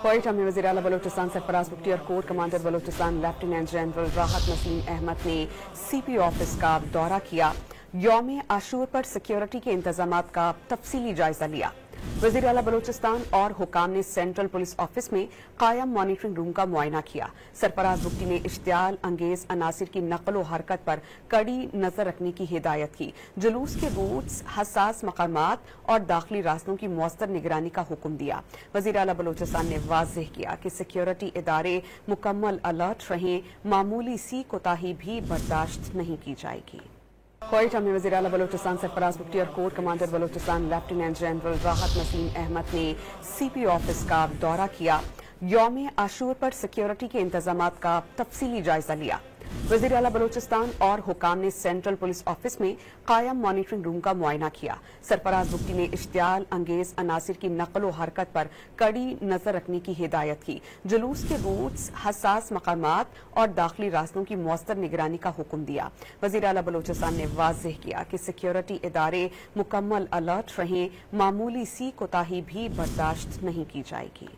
क्वेटा में वज़ीर आला बलोचिस्तान सरफराज बुख्ती और core commander Balochistan lieutenant general राहत नसीम अहमद ने CP ऑफिस का दौरा किया। यौम आशूर पर सिक्योरिटी के इंतजामात का तफसीली जायजा लिया। वज़ीर आला बलोचिस्तान और हुकाम ने सेंट्रल पुलिस ऑफिस में कायम मॉनिटरिंग रूम का मुआयना किया। सरफराज बुख्ती ने इश्तियाल अंगेज अनासिर की नकल व हरकत पर कड़ी नजर रखने की हिदायत की। जुलूस के रूट्स, हसास मकामात और दाखिली रास्तों की मौसर निगरानी का हुक्म दिया। वज़ीर आला बलोचिस्तान ने वाज़ेह किया कि सिक्योरिटी इदारे मुकम्मल अलर्ट रहें, मामूली सी कोताही भी बर्दाश्त नहीं की जाएगी। क्वेटा में वज़ीर आला बलोचिस्तान सरफराज बुख्ती और core commander Balochistan lieutenant general राहत नसीम अहमद ने CP ऑफिस का दौरा किया। यौम आशूर पर सिक्योरिटी के इंतजामात का तफसीली जायजा लिया। वज़ीर आला बलोचिस्तान और हुकाम ने सेंट्रल पुलिस ऑफिस में कायम मॉनिटरिंग रूम का मुआयना किया। सरफराज बुख्ती ने इश्तियाल अंगेज अनासिर की नकल व हरकत पर कड़ी नजर रखने की हिदायत की। जुलूस के रूट्स, हसास मकामात और दाखिली रास्तों की मौसर निगरानी का हुक्म दिया। वज़ीर आला बलोचिस्तान ने वाज़ेह किया कि सिक्योरिटी इदारे मुकम्मल अलर्ट रहें, मामूली सी कोताही भी बर्दाश्त नहीं की जाएगी।